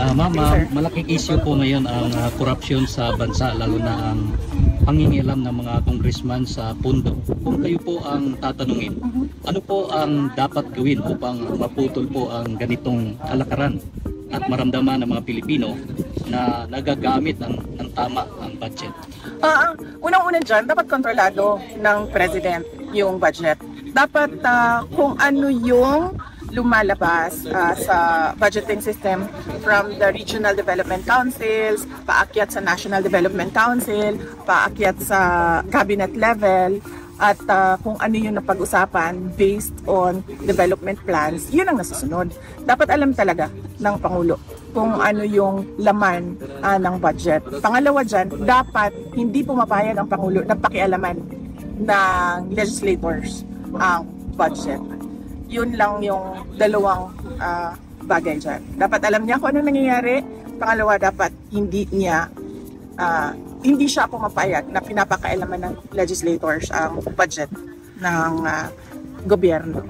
Ma'am, malaking issue po ngayon ang korupsyon sa bansa, lalo na ang pangingialam ng mga congressman sa pundo. Kung kayo po ang tatanungin, ano po ang dapat gawin upang maputol po ang ganitong kalakaran at maramdaman ng mga Pilipino na nagagamit ng tama ang budget? Unang-una dyan, dapat kontrolado ng President yung budget. Dapat kung ano yung lumalabas sa budgeting system from the Regional Development Councils, paakyat sa National Development Council, paakyat sa cabinet level, at kung ano yung napag-usapan based on development plans, yun ang nasusunod. Dapat alam talaga ng Pangulo kung ano yung laman ng budget. Pangalawa dyan, dapat hindi pumapayag ang Pangulo na pakialaman ng legislators ang budget. Yun lang yung dalawang bagay dyan. Dapat alam niya kung ano nangyayari. Pangalawa, dapat hindi siya pumapayag na pinapakailaman ng legislators ang budget ng gobyerno.